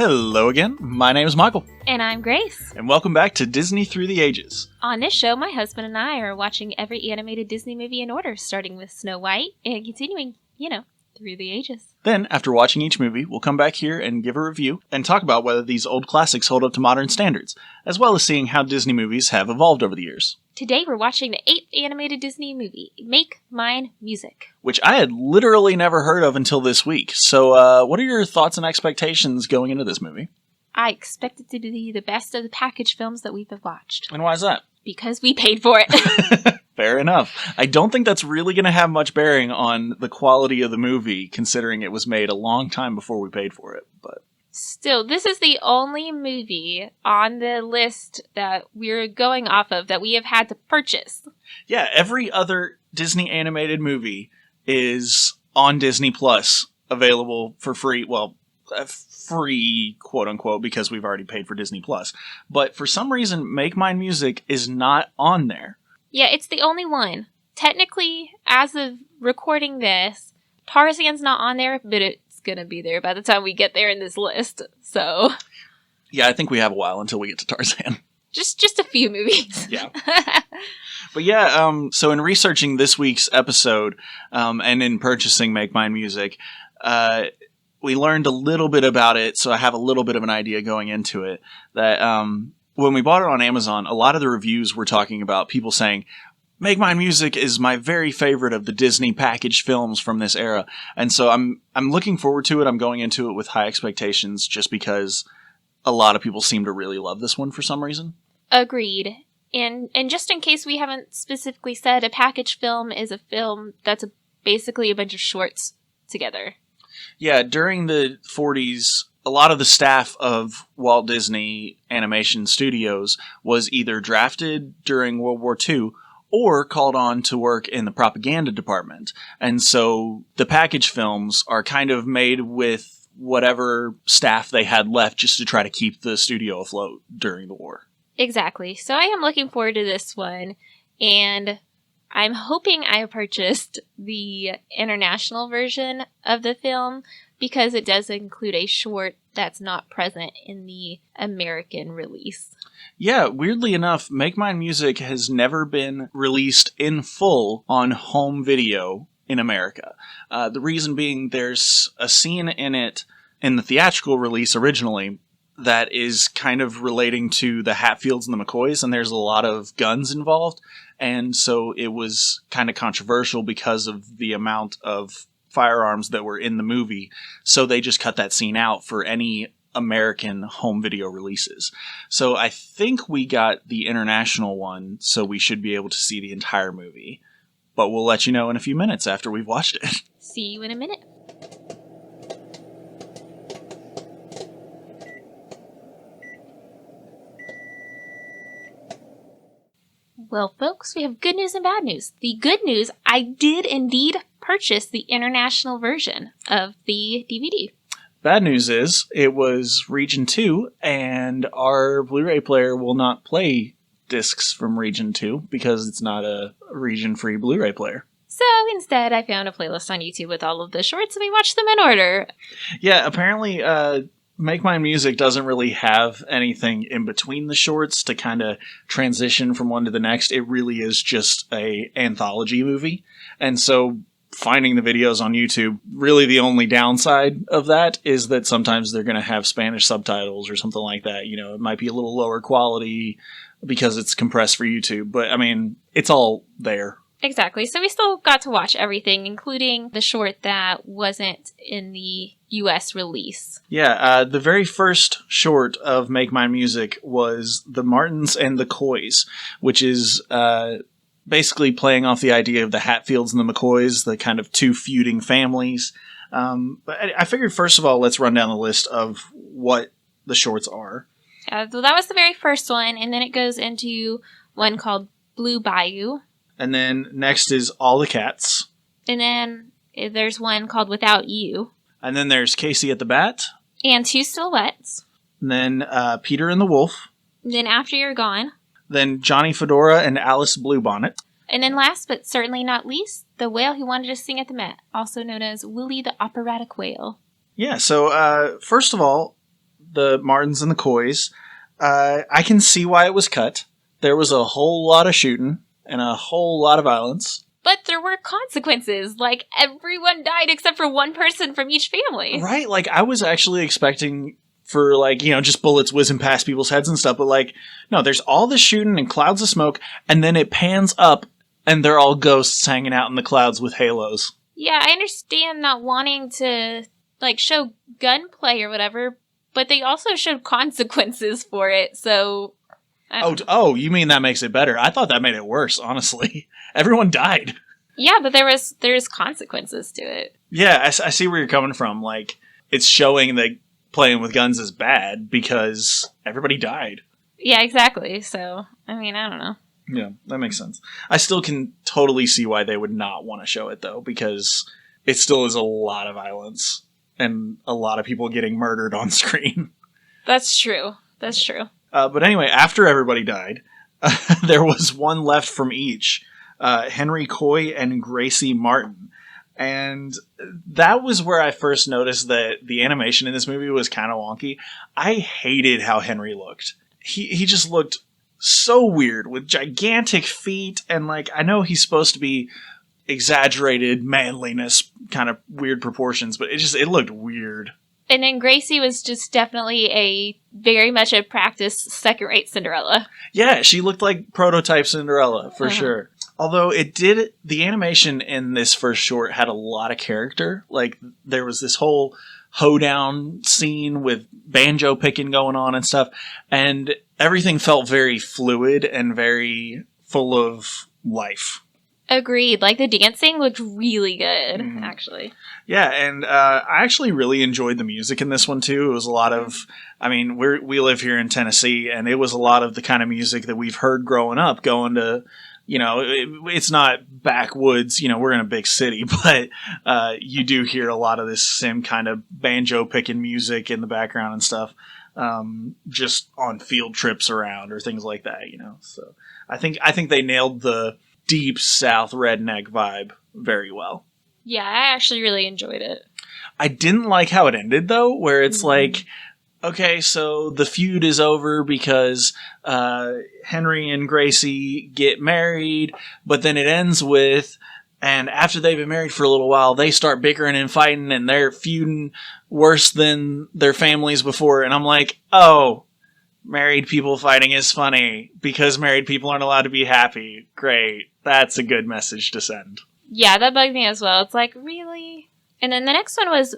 Hello again, my name is Michael, And I'm Grace. and welcome back to Disney Through the Ages. On this show, my husband and I are watching every animated Disney movie in order, starting with Snow White and continuing, through the ages. Then, after watching each movie, we'll come back here and give a review and talk about whether these old classics hold up to modern standards, as well as seeing how Disney movies have evolved over the years. Today, we're watching the 8th animated Disney movie, Make Mine Music. Which I had literally never heard of until this week. So, what are your thoughts and expectations going into this movie? I expect it to be the best of the package films that we've watched. And why is that? Because we paid for it. Fair enough. I don't think that's really going to have much bearing on the quality of the movie, considering it was made a long time before we paid for it. But Still, this is the only movie on the list that we're going off of that we have had to purchase. yeah, every other Disney animated movie is on Disney Plus, available for free. Well, free, quote unquote, because we've already paid for Disney Plus. But for some reason, Make Mine Music is not on there. Yeah, it's the only one. Technically, as of recording this, Tarzan's not on there, but it's gonna be there by the time we get there in this list. So, Yeah, I think we have a while until we get to Tarzan. just a few movies. Yeah. But yeah, so in researching this week's episode, and in purchasing Make Mine Music, we learned a little bit about it, so I have a little bit of an idea going into it, that when we bought it on Amazon, a lot of the reviews were talking about people saying, Make Mine Music is my very favorite of the Disney packaged films from this era. And so I'm looking forward to it. I'm going into it with high expectations just because a lot of people seem to really love this one for some reason. Agreed. And just in case we haven't specifically said, a package film is a film that's basically a bunch of shorts together. Yeah, during the 40s, a lot of the staff of Walt Disney Animation Studios was either drafted during World War II or called on to work in the propaganda department. And so the package films are kind of made with whatever staff they had left just to try to keep the studio afloat during the war. Exactly. So I am looking forward to this one, and I'm hoping I purchased the international version of the film because it does include a short that's not present in the American release. Yeah, weirdly enough, Make Mine Music has never been released in full on home video in America. The reason being there's a scene in it in the theatrical release originally that is kind of relating to the Hatfields and the McCoys, and there's a lot of guns involved, and so it was kind of controversial because of the amount of firearms that were in the movie, so they just cut that scene out for any American home video releases. So I think we got the international one, so we should be able to see the entire movie, but we'll let you know in a few minutes after we've watched it. See you in a minute. Well, folks, we have good news and bad news. The good news, I did indeed purchase the international version of the DVD. Bad news is, it was Region 2, and our Blu-ray player will not play discs from Region 2 because it's not a region-free Blu-ray player. So instead, I found a playlist on YouTube with all of the shorts, and we watched them in order. Yeah, apparently, Make Mine Music doesn't really have anything in between the shorts to kind of transition from one to the next. It really is just a anthology movie. And so finding the videos on YouTube, really the only downside of that is that sometimes they're going to have Spanish subtitles or something like that. You know, it might be a little lower quality because it's compressed for YouTube. But, I mean, it's all there. Exactly. So we still got to watch everything, including the short that wasn't in the US release. Yeah, the very first short of Make Mine Music was The Martins and the Coys, which is basically playing off the idea of the Hatfields and the McCoys, the kind of two feuding families. But I figured, first of all, let's run down the list of what the shorts are. So that was the very first one, and then it goes into one called Blue Bayou. And then next is All the Cats. And then there's one called Without You. And then there's Casey at the Bat. And Two Silhouettes. And then Peter and the Wolf. And then After You're Gone. Then Johnny Fedora and Alice Bluebonnet. And then last but certainly not least, The Whale Who Wanted to Sing at the Met, also known as Willie the Operatic Whale. Yeah, so first of all, the Martins and the Coys. I can see why it was cut. There was a whole lot of shooting and a whole lot of violence. But there were consequences. Like, everyone died except for one person from each family. Right, like, I was actually expecting for, like, you know, just bullets whizzing past people's heads and stuff, but, like, no, there's all this shooting and clouds of smoke, and then it pans up, and they're all ghosts hanging out in the clouds with halos. Yeah, I understand not wanting to, like, show gunplay or whatever, but they also showed consequences for it, so... Oh, you mean that makes it better? I thought that made it worse, honestly. Everyone died. Yeah, but there's consequences to it. Yeah, I see where you're coming from. Like, it's showing that playing with guns is bad because everybody died. Yeah, exactly. So, I mean, I don't know. Yeah, that makes sense. I still can totally see why they would not want to show it, though, because it still is a lot of violence and a lot of people getting murdered on screen. That's true. That's true. But anyway, after everybody died, there was one left from each. Henry Coy and Gracie Martin. And that was where I first noticed that the animation in this movie was kind of wonky. I hated how Henry looked. He just looked so weird with gigantic feet. And, like, I know he's supposed to be exaggerated manliness, kind of weird proportions, but it looked weird. And then Gracie was just definitely very much a practiced second-rate Cinderella. Yeah, she looked like prototype Cinderella, for sure. Although the animation in this first short had a lot of character. Like, there was this whole hoedown scene with banjo picking going on and stuff. And everything felt very fluid and very full of life. Agreed. Like, the dancing looked really good, actually. Yeah, and I actually really enjoyed the music in this one, too. It was a lot of, I mean, we live here in Tennessee, and it was a lot of the kind of music that we've heard growing up, going to, you know, it's not backwoods, you know, we're in a big city, but you do hear a lot of this same kind of banjo-picking music in the background and stuff, just on field trips around or things like that, you know. So I think they nailed the deep South redneck vibe very well. Yeah, I actually really enjoyed it. I didn't like how it ended, though, where it's like, okay, so the feud is over because Henry and Gracie get married, but then it ends with, and after they've been married for a little while, they start bickering and fighting, and they're feuding worse than their families before, and I'm like, oh, married people fighting is funny because married people aren't allowed to be happy. Great. That's a good message to send. Yeah, that bugged me as well. It's like, really? And then the next one was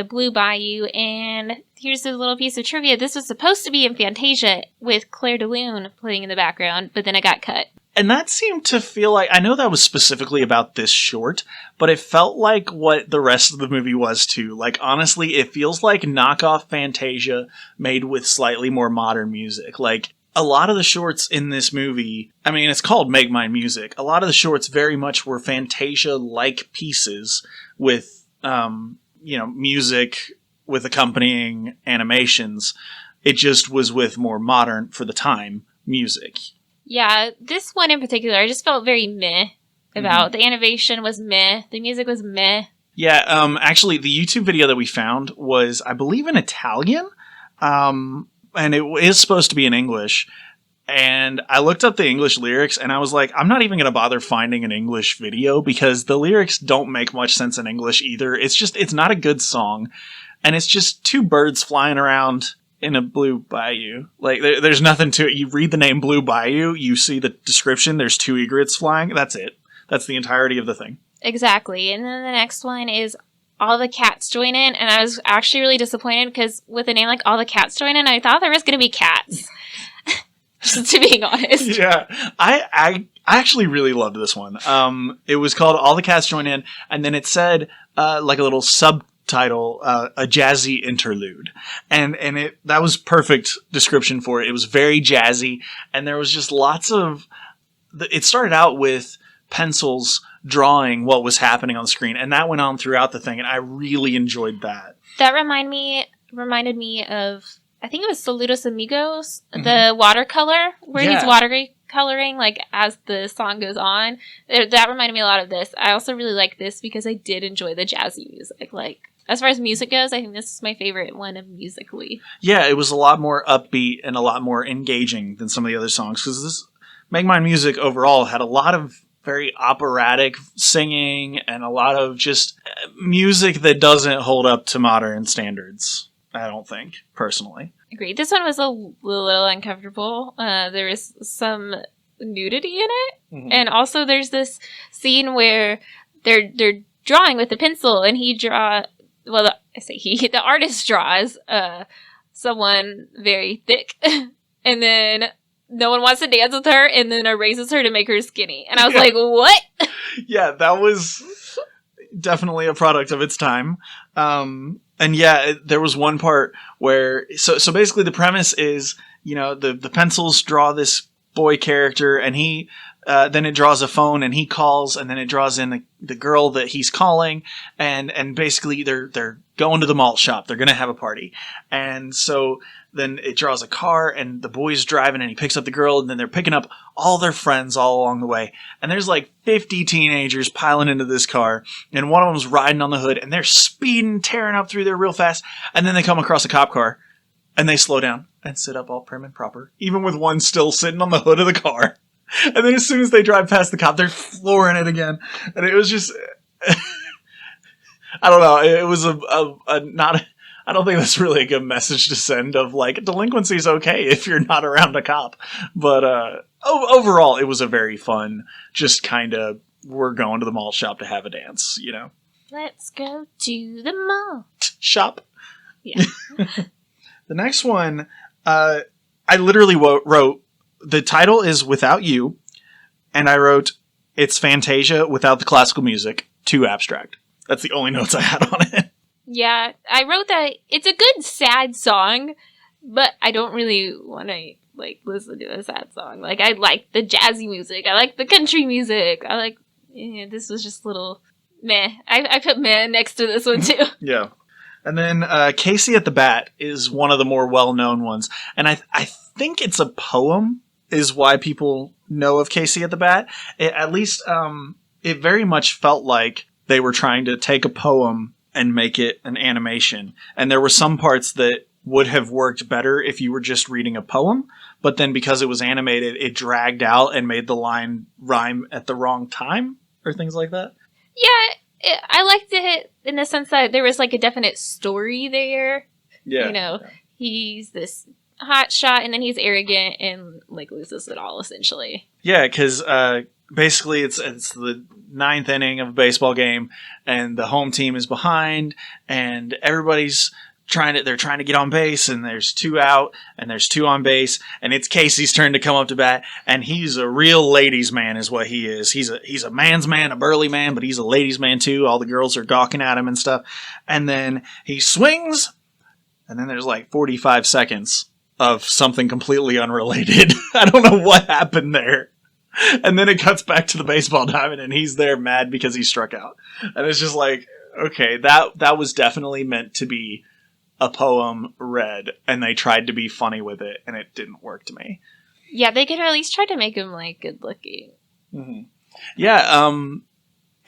Blue Bayou, and here's a little piece of trivia. This was supposed to be in Fantasia with Claire de Lune playing in the background, but then it got cut. And that seemed to feel like, I know that was specifically about this short, but it felt like what the rest of the movie was too. Like, honestly, it feels like knockoff Fantasia made with slightly more modern music. Like, a lot of the shorts in this movie, I mean, it's called Make Mine Music. A lot of the shorts very much were Fantasia-like pieces with, you know, music with accompanying animations. It just was with more modern, for the time, music. Yeah, this one in particular, I just felt very meh about. The animation was meh. The music was meh. Yeah, actually, the YouTube video that we found was, I believe, in Italian. And it is supposed to be in English. And I looked up the English lyrics, and I was like, I'm not even going to bother finding an English video because the lyrics don't make much sense in English either. It's not a good song. And it's just two birds flying around in a blue bayou. Like, there's nothing to it. You read the name Blue Bayou, you see the description, there's two egrets flying. That's it. That's the entirety of the thing. Exactly. And then the next one is All the Cats Join In, and I was actually really disappointed because with a name like All the Cats Join In, I thought there was going to be cats. Just to being honest. Yeah. I actually really loved this one. It was called All the Cats Join In, and then it said, like a little subtitle, a jazzy interlude. And that was perfect description for it. It was very jazzy, and there was just lots of, it started out with pencils drawing what was happening on the screen, and that went on throughout the thing, and I really enjoyed that. That reminded me of, I think it was Saludos Amigos, the watercolor, where he's coloring, like, as the song goes on. That reminded me a lot of this. I also really like this because I did enjoy the jazzy music. Like, as far as music goes, I think this is my favorite one musically. Yeah, it was a lot more upbeat and a lot more engaging than some of the other songs, because this Megamind music overall had a lot of very operatic singing and a lot of just music that doesn't hold up to modern standards, I don't think, personally. Agreed. This one was a little uncomfortable. There was some nudity in it. Mm-hmm. And also there's this scene where they're drawing with a pencil, and the artist draws someone very thick. And then no one wants to dance with her, and then erases her to make her skinny. And I was like, what? Yeah, that was definitely a product of its time. And yeah, there was one part where, so basically the premise is, the pencils draw this boy character, and he, then it draws a phone, and he calls, and then it draws in the girl that he's calling, and basically they're going to the malt shop. They're going to have a party. And so then it draws a car, and the boy's driving, and he picks up the girl, and then they're picking up all their friends all along the way. And there's like 50 teenagers piling into this car, and one of them's riding on the hood, and they're speeding, tearing up through there real fast. And then they come across a cop car, and they slow down and sit up all prim and proper, even with one still sitting on the hood of the car. And then as soon as they drive past the cop, they're flooring it again. And it was just, I don't know. It was I don't think that's really a good message to send of, like, delinquency is okay if you're not around a cop. But overall, it was a very fun, just kind of, we're going to the mall shop to have a dance, Let's go to the mall. Shop. Yeah. The next one, I literally wrote, the title is Without You, and I wrote, it's Fantasia without the classical music, too abstract. That's the only notes I had on it. Yeah, I wrote that it's a good sad song, but I don't really want to, like, listen to a sad song. Like, I like the jazzy music. I like the country music. This was just a little meh. I put meh next to this one, too. Yeah. And then Casey at the Bat is one of the more well-known ones. And I think it's a poem is why people know of Casey at the Bat. At least it very much felt like they were trying to take a poem and make it an animation. And there were some parts that would have worked better if you were just reading a poem. But then because it was animated, it dragged out and made the line rhyme at the wrong time or things like that. Yeah, I liked it in the sense that there was, like, a definite story there. Yeah. He's this hot shot, and then he's arrogant and, like, loses it all, essentially. Yeah, because basically it's the 9th inning of a baseball game, and the home team is behind, and everybody's trying to get on base, and there's 2 out, and there's 2 on base, and it's Casey's turn to come up to bat, and he's a real ladies' man is what he is. He's a man's man, a burly man, but he's a ladies' man too. All the girls are gawking at him and stuff. And then he swings, and then there's like 45 seconds of something completely unrelated. I don't know what happened there. And then it cuts back to the baseball diamond, and he's there mad because he struck out. And it's just like, okay, that was definitely meant to be a poem read, and they tried to be funny with it, and it didn't work to me. Yeah, they could at least try to make him, like, good looking. Mm-hmm. Yeah,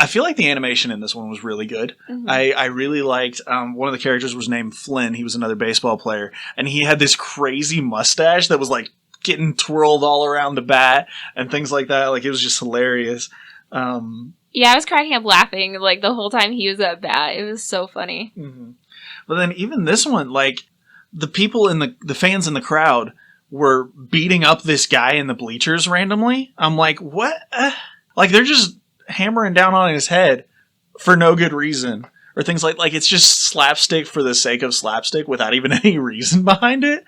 I feel like the animation in this one was really good. Mm-hmm. I really liked, one of the characters was named Flynn. He was another baseball player, and he had this crazy mustache that was, like, getting twirled all around the bat and things like that. Like, it was just hilarious. Yeah, I was cracking up laughing, like, the whole time he was at bat. It was so funny. Mm-hmm. But then even this one, like, the people in the fans in the crowd were beating up this guy in the bleachers randomly. I'm like, what? Like, they're just hammering down on his head for no good reason. Or things like it's just slapstick for the sake of slapstick without even any reason behind it.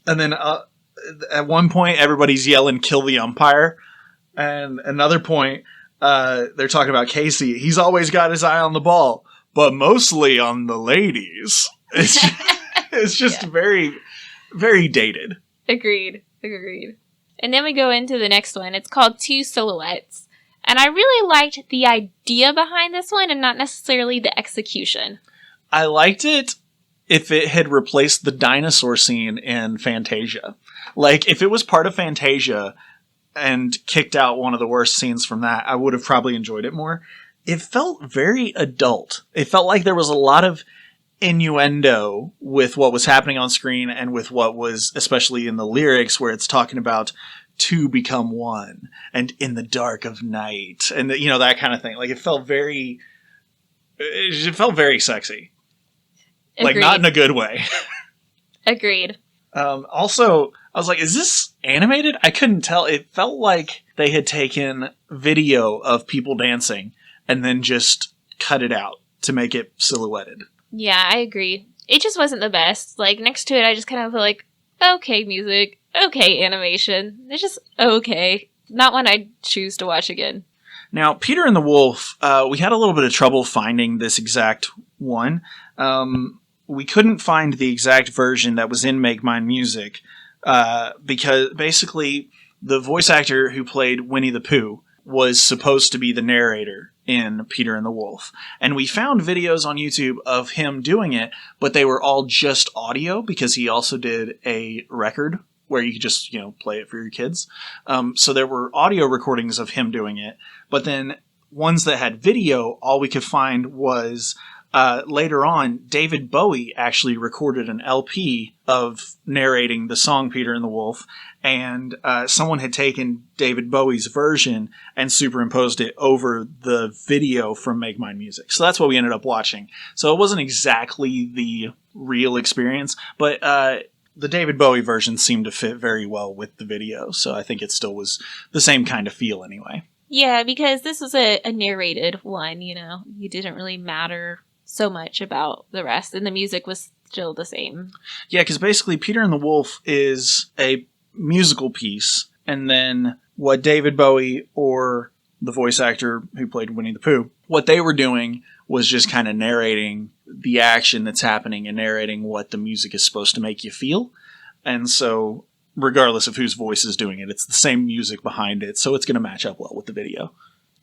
And then at one point, everybody's yelling, "Kill the umpire." And another point, they're talking about Casey. He's always got his eye on the ball, but mostly on the ladies. It's just very, very dated. Agreed. And then we go into the next one. It's called Two Silhouettes. And I really liked the idea behind this one and not necessarily the execution. I liked it if it had replaced the dinosaur scene in Fantasia. Like, if it was part of Fantasia and kicked out one of the worst scenes from that, I would have probably enjoyed it more. It felt very adult. It felt like there was a lot of innuendo with what was happening on screen and with what was, especially in the lyrics, where it's talking about two become one and in the dark of night and that kind of thing. Like it felt very sexy. Agreed. Like not in a good way. Agreed. Also, I was like, is this animated? I couldn't tell. It felt like they had taken video of people dancing and then just cut it out to make it silhouetted. Yeah, I agree. It just wasn't the best. Like, next to it, I just kind of feel like, okay, music, okay, animation. It's just okay. Not one I'd choose to watch again. Now, Peter and the Wolf, we had a little bit of trouble finding this exact one. We couldn't find the exact version that was in Make Mine Music because basically the voice actor who played Winnie the Pooh was supposed to be the narrator in Peter and the Wolf. And we found videos on YouTube of him doing it, but they were all just audio because he also did a record where you could just, play it for your kids. So there were audio recordings of him doing it, but then ones that had video, all we could find was later on, David Bowie actually recorded an LP of narrating the song Peter and the Wolf, and someone had taken David Bowie's version and superimposed it over the video from Make Mine Music. So that's what we ended up watching. So it wasn't exactly the real experience, but the David Bowie version seemed to fit very well with the video, so I think it still was the same kind of feel anyway. Yeah, because this was a narrated one, You didn't really matter so much about the rest, and the music was still the same. Yeah, because basically Peter and the Wolf is a musical piece, and then what David Bowie or the voice actor who played Winnie the Pooh, what they were doing was just kind of narrating the action that's happening and narrating what the music is supposed to make you feel. And so regardless of whose voice is doing it, it's the same music behind it, so it's going to match up well with the video.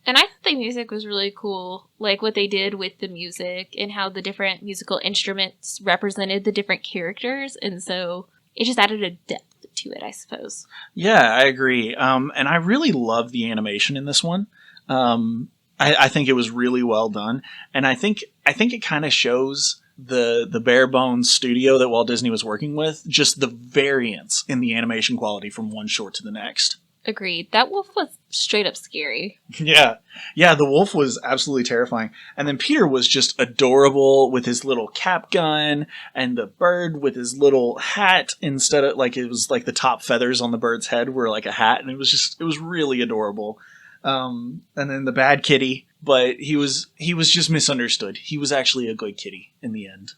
And I thought the music was really cool, like what they did with the music and how the different musical instruments represented the different characters, and so it just added a depth to it, I suppose. Yeah, I agree. And I really love the animation in this one. I think it was really well done, and I think it kind of shows the bare bones studio that Walt Disney was working with, just the variance in the animation quality from one short to the next. Agreed. That wolf was straight up scary. Yeah, the wolf was absolutely terrifying. And then Peter was just adorable with his little cap gun, and the bird with his little hat instead of, like, it was like the top feathers on the bird's head were like a hat, and it was really adorable. And then the bad kitty, but he was just misunderstood. He was actually a good kitty in the end.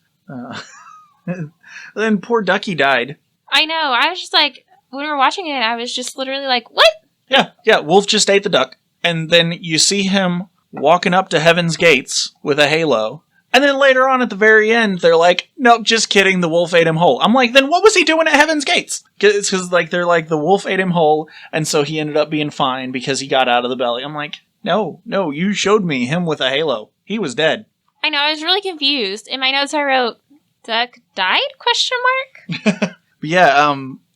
Then poor Ducky died. I know. I was just like, when we were watching it, I was just literally like, what? Yeah, Wolf just ate the duck. And then you see him walking up to Heaven's Gates with a halo. And then later on at the very end, they're like, nope, just kidding, the wolf ate him whole. I'm like, then what was he doing at Heaven's Gates? It's because, like, they're like, the wolf ate him whole, and so he ended up being fine because he got out of the belly. I'm like, no, you showed me him with a halo. He was dead. I know, I was really confused. In my notes I wrote, Duck died? ? But yeah,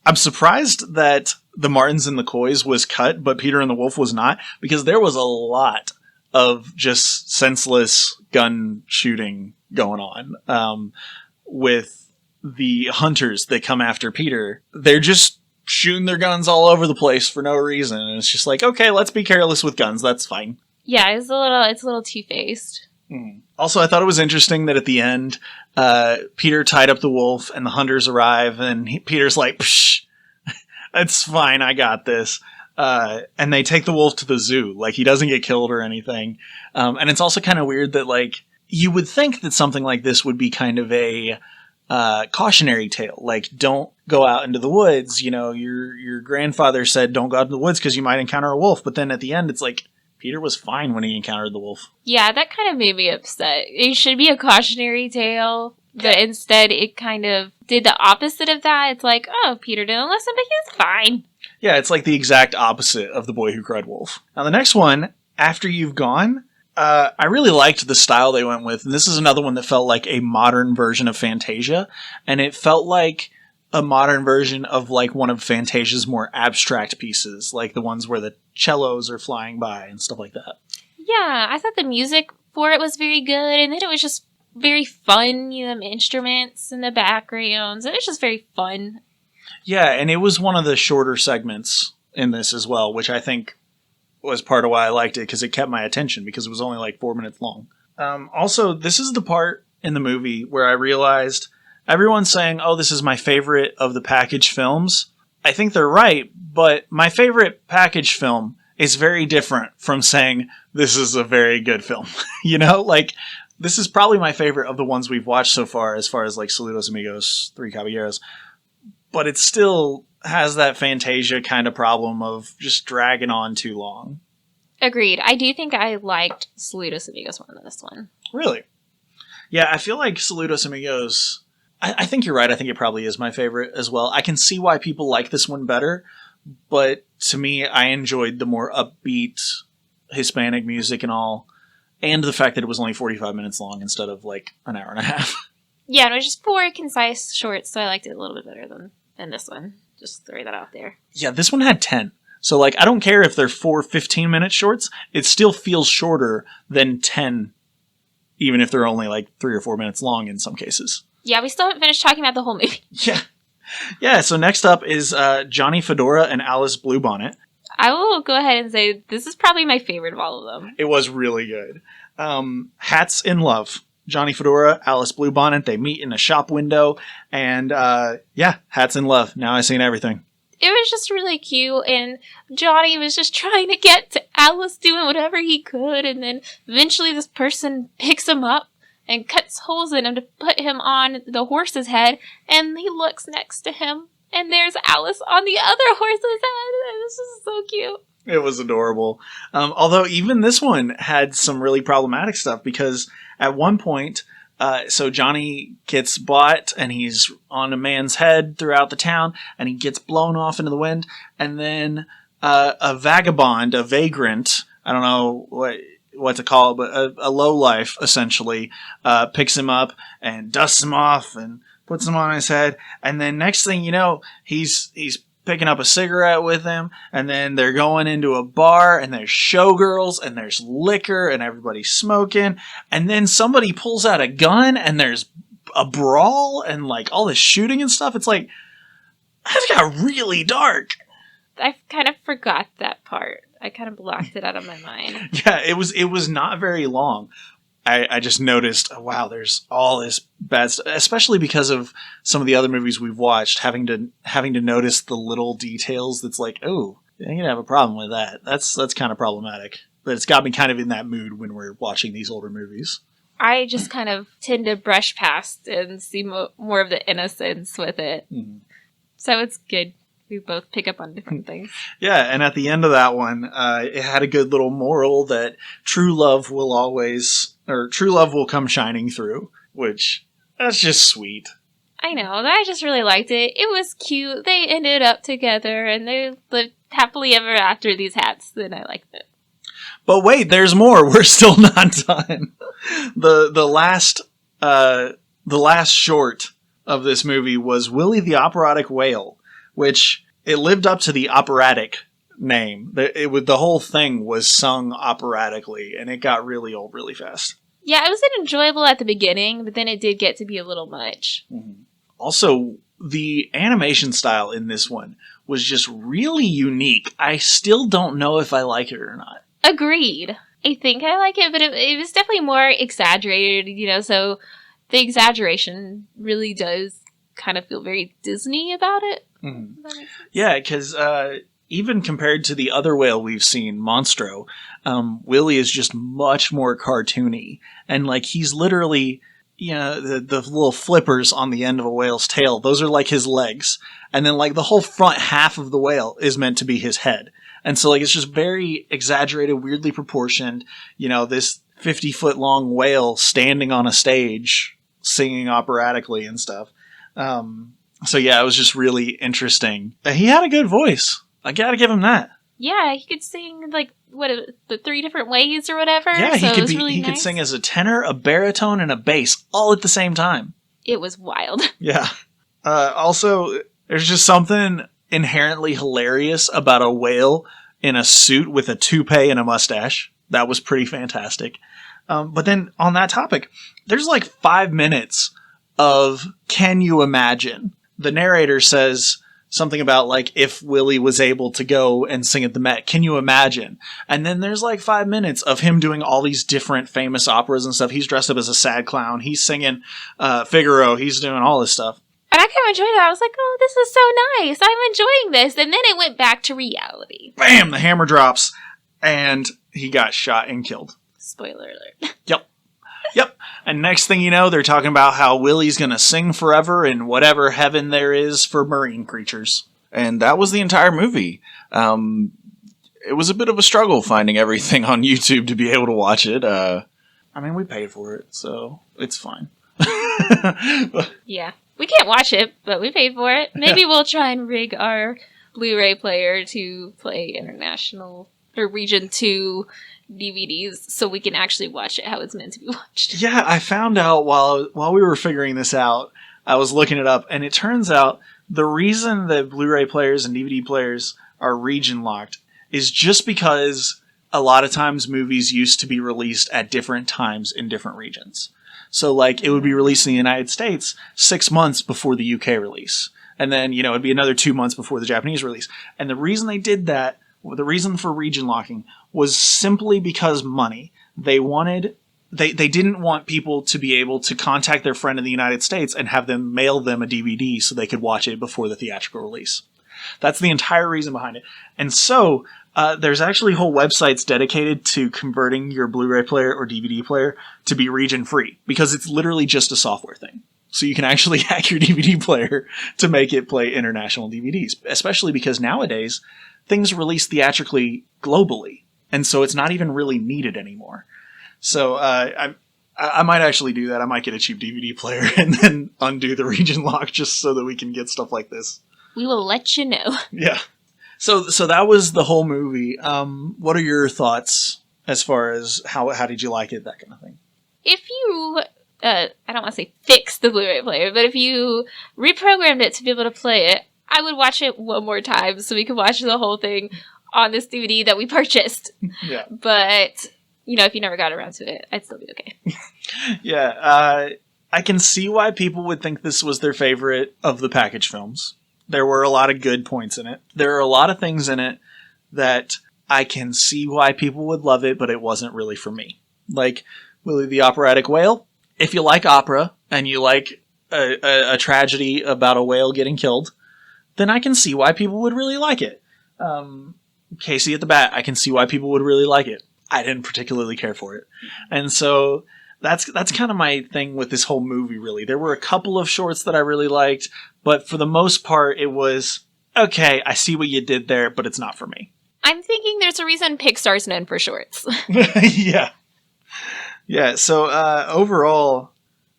I'm surprised that the Martins and the Coys was cut, but Peter and the Wolf was not, because there was a lot of just senseless gun shooting going on. With the hunters that come after Peter, they're just shooting their guns all over the place for no reason, and it's just like, okay, let's be careless with guns, that's fine. Yeah, it's a little two-faced. Also, I thought it was interesting that at the end, Peter tied up the wolf, and the hunters arrive, and Peter's like, psh, it's fine, I got this. And they take the wolf to the zoo. Like, he doesn't get killed or anything. And it's also kind of weird that, like, you would think that something like this would be kind of a cautionary tale. Like, don't go out into the woods. You know, your grandfather said don't go out in the woods because you might encounter a wolf. But then at the end, it's like, Peter was fine when he encountered the wolf. Yeah, that kind of made me upset. It should be a cautionary tale, but instead it kind of did the opposite of that. It's like, oh, Peter didn't listen, but he's fine. Yeah, it's like the exact opposite of The Boy Who Cried Wolf. Now, the next one, After You've Gone, I really liked the style they went with. And this is another one that felt like a modern version of Fantasia. And it felt like a modern version of like one of Fantasia's more abstract pieces, like the ones where the cellos are flying by and stuff like that. Yeah, I thought the music for it was very good, and then it was just very fun, the instruments and the backgrounds. It was just very fun. Yeah, and it was one of the shorter segments in this as well, which I think was part of why I liked it, because it kept my attention, because it was only like 4 minutes long. Also, this is the part in the movie where I realized everyone's saying, oh, this is my favorite of the package films. I think they're right, but my favorite package film is very different from saying this is a very good film. Like, this is probably my favorite of the ones we've watched so far as like Saludos Amigos, Three Caballeros. But it still has that Fantasia kind of problem of just dragging on too long. Agreed. I do think I liked Saludos Amigos more than this one. Really? Yeah, I feel like Saludos Amigos... I think you're right. I think it probably is my favorite as well. I can see why people like this one better, but to me, I enjoyed the more upbeat Hispanic music and all, and the fact that it was only 45 minutes long instead of like an hour and a half. Yeah, and it was just 4 concise shorts, so I liked it a little bit better than this one. Just throw that out there. Yeah, this one had 10. So like, I don't care if they're 4 15-minute shorts, it still feels shorter than 10, even if they're only like 3 or 4 minutes long in some cases. Yeah, we still haven't finished talking about the whole movie. Yeah, so next up is Johnny Fedora and Alice Bluebonnet. I will go ahead and say this is probably my favorite of all of them. It was really good. Hats in Love. Johnny Fedora, Alice Bluebonnet, they meet in a shop window, and Hats in Love. Now I've seen everything. It was just really cute, and Johnny was just trying to get to Alice doing whatever he could, and then eventually this person picks him up and cuts holes in him to put him on the horse's head, and he looks next to him, and there's Alice on the other horse's head, and this is so cute. It was adorable. Although even this one had some really problematic stuff, because at one point, so Johnny gets bought, and he's on a man's head throughout the town, and he gets blown off into the wind, and then a vagabond, a vagrant, I don't know what to call it, but a lowlife, essentially, picks him up and dusts him off and puts him on his head. And then next thing you know, he's picking up a cigarette with him, and then they're going into a bar, and there's showgirls, and there's liquor, and everybody's smoking. And then somebody pulls out a gun, and there's a brawl, and like all this shooting and stuff. It's like, that got really dark. I kind of forgot that part. I kind of blocked it out of my mind. Yeah, it was not very long. I just noticed, oh, wow, there's all this bad stuff, especially because of some of the other movies we've watched, having to notice the little details that's like, oh, you're going to have a problem with that. That's kind of problematic. But it's got me kind of in that mood when we're watching these older movies. I just kind of tend to brush past and see more of the innocence with it. Mm-hmm. So it's good. We both pick up on different things. Yeah, and at the end of that one, it had a good little moral that true love will come shining through, which, that's just sweet. I know, I just really liked it. It was cute. They ended up together, and they lived happily ever after these hats, and I liked it. But wait, there's more. We're still not done. The last short of this movie was Willie the Operatic Whale, which it lived up to the operatic name. The whole thing was sung operatically, and it got really old really fast. Yeah, it was enjoyable at the beginning, but then it did get to be a little much. Mm-hmm. Also, the animation style in this one was just really unique. I still don't know if I like it or not. Agreed. I think I like it, but it was definitely more exaggerated, so the exaggeration really does kind of feel very Disney about it. Mm-hmm. Yeah, because even compared to the other whale we've seen, Monstro, Willie is just much more cartoony. And like, he's literally, the little flippers on the end of a whale's tail, those are like his legs. And then like the whole front half of the whale is meant to be his head. And so like, it's just very exaggerated, weirdly proportioned, this 50-foot long whale standing on a stage singing operatically and stuff. So yeah, it was just really interesting. He had a good voice. I gotta give him that. Yeah, he could sing like the 3 different ways or whatever. Yeah, he could sing as a tenor, a baritone, and a bass all at the same time. It was wild. Yeah. Also, there's just something inherently hilarious about a whale in a suit with a toupee and a mustache. That was pretty fantastic. But then on that topic, there's like 5 minutes of can you imagine? The narrator says something about like if Willie was able to go and sing at the Met, can you imagine? And then there's like 5 minutes of him doing all these different famous operas and stuff. He's dressed up as a sad clown. He's singing Figaro. He's doing all this stuff. And I kind of enjoyed that. I was like, oh, this is so nice. I'm enjoying this. And then it went back to reality. Bam! The hammer drops, and he got shot and killed. Spoiler alert. Yep. And next thing you know, they're talking about how Willie's going to sing forever in whatever heaven there is for marine creatures. And that was the entire movie. It was a bit of a struggle finding everything on YouTube to be able to watch it. I mean, we paid for it, so it's fine. Yeah. We can't watch it, but we paid for it. Maybe we'll try and rig our Blu-ray player to play international or region 2 DVDs so we can actually watch it how it's meant to be watched. Yeah, I found out while we were figuring this out, I was looking it up, and it turns out the reason that Blu-ray players and DVD players are region locked is just because a lot of times movies used to be released at different times in different regions. So, like, it would be released in the United States 6 months before the UK release. And then, it'd be another 2 months before the Japanese release. And the reason they did that, the reason for region locking, was simply because money. They didn't want people to be able to contact their friend in the United States and have them mail them a DVD so they could watch it before the theatrical release. That's the entire reason behind it. And so, there's actually whole websites dedicated to converting your Blu-ray player or DVD player to be region-free, because it's literally just a software thing. So you can actually hack your DVD player to make it play international DVDs, especially because nowadays things release theatrically globally, and so it's not even really needed anymore. So I might actually do that. I might get a cheap DVD player and then undo the region lock just so that we can get stuff like this. We will let you know. Yeah. So that was the whole movie. What are your thoughts as far as how did you like it, that kind of thing? If you, I don't want to say fix the Blu-ray player, but if you reprogrammed it to be able to play it, I would watch it one more time so we could watch the whole thing on this DVD that we purchased. Yeah. But, if you never got around to it, I'd still be okay. Yeah. I can see why people would think this was their favorite of the package films. There were a lot of good points in it. There are a lot of things in it that I can see why people would love it, but it wasn't really for me. Like Willie the Operatic Whale. If you like opera and you like a tragedy about a whale getting killed, then I can see why people would really like it. Casey at the Bat, I can see why people would really like it. I didn't particularly care for it. And so that's kind of my thing with this whole movie, really. There were a couple of shorts that I really liked, but for the most part, it was, okay, I see what you did there, but it's not for me. I'm thinking there's a reason Pixar's known for shorts. Yeah. Yeah, so overall,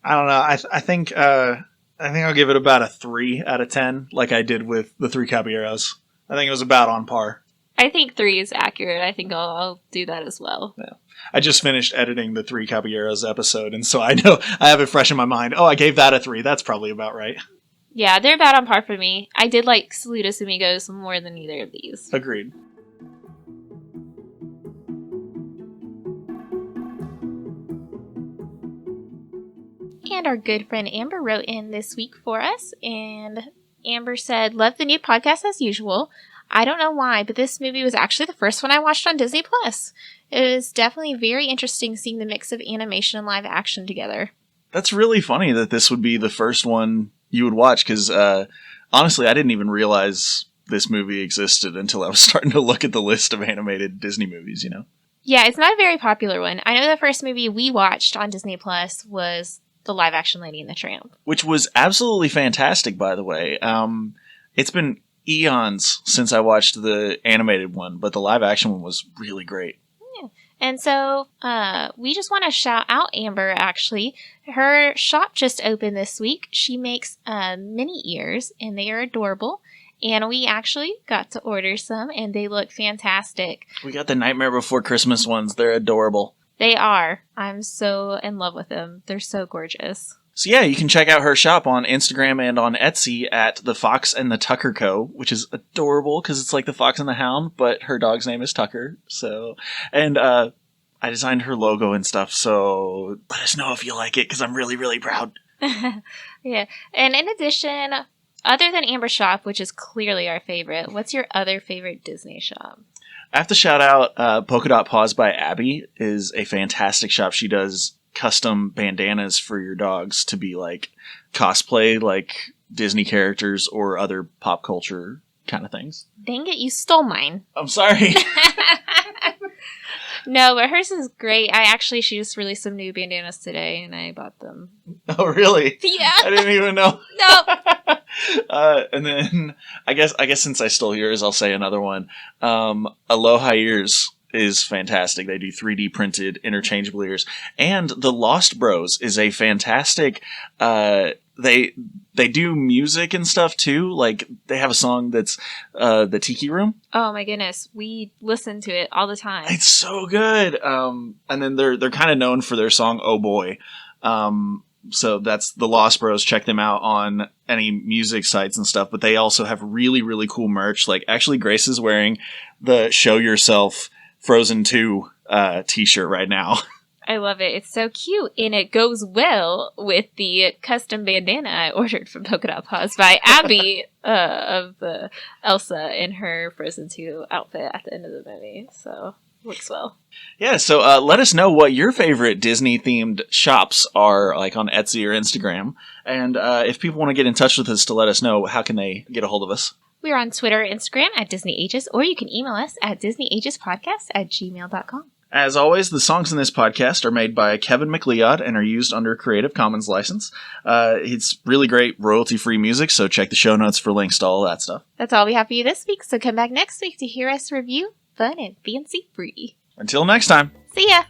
I don't know, I think I'll give it about a 3 out of 10, like I did with the Three Caballeros. I think it was about on par. I think 3 is accurate. I think I'll do that as well. Yeah. I just finished editing the Three Caballeros episode, and so I know I have it fresh in my mind. Oh, I gave that a 3. That's probably about right. Yeah, they're about on par for me. I did like Saludos Amigos more than either of these. Agreed. And our good friend Amber wrote in this week for us, and Amber said, "Love the new podcast as usual. I don't know why, but this movie was actually the first one I watched on Disney+. It was definitely very interesting seeing the mix of animation and live action together." That's really funny that this would be the first one you would watch, because honestly, I didn't even realize this movie existed until I was starting to look at the list of animated Disney movies, Yeah, it's not a very popular one. I know the first movie we watched on Disney+ was the live-action Lady and the Tramp. Which was absolutely fantastic, by the way. It's been eons since I watched the animated one, but the live-action one was really great. Yeah. And so we just want to shout out Amber, actually. Her shop just opened this week. She makes mini ears, and they are adorable. And we actually got to order some, and they look fantastic. We got the Nightmare Before Christmas ones. They're adorable. They are. I'm so in love with them. They're so gorgeous. So yeah, you can check out her shop on Instagram and on Etsy at The Fox and the Tucker Co., which is adorable because it's like The Fox and the Hound, but her dog's name is Tucker. So, and I designed her logo and stuff, so let us know if you like it because I'm really, really proud. Yeah. And in addition, other than Amber Shop, which is clearly our favorite, what's your other favorite Disney shop? I have to shout out Polka Dot Paws by Abby is a fantastic shop. She does custom bandanas for your dogs to be like cosplay, like Disney characters or other pop culture kind of things. Dang it, you stole mine. I'm sorry. No, but hers is great. She just released some new bandanas today, and I bought them. Oh, really? Yeah. I didn't even know. No. And then I guess since I stole yours, I'll say another one. Aloha Ears is fantastic. They do 3D printed interchangeable ears, and the Lost Bros is a fantastic. They do music and stuff too. Like they have a song that's the Tiki Room. Oh my goodness, we listen to it all the time. It's so good. And then they're kind of known for their song "Oh Boy." So that's the Lost Bros. Check them out on any music sites and stuff. But they also have really, really cool merch. Like actually, Grace is wearing the "Show Yourself" Frozen 2 t-shirt right now. I love it. It's so cute, and it goes well with the custom bandana I ordered from Polka Dot Paws by Abby of the Elsa in her Frozen 2 outfit at the end of the movie. So, looks well. Yeah, so let us know what your favorite Disney-themed shops are, like on Etsy or Instagram. And if people want to get in touch with us to let us know, how can they get a hold of us? We're on Twitter and Instagram at Disney Ages, or you can email us at DisneyAgesPodcast@gmail.com. As always, the songs in this podcast are made by Kevin MacLeod and are used under Creative Commons license. It's really great royalty-free music, so check the show notes for links to all that stuff. That's all we have for you this week, so come back next week to hear us review Fun and Fancy Free. Until next time. See ya!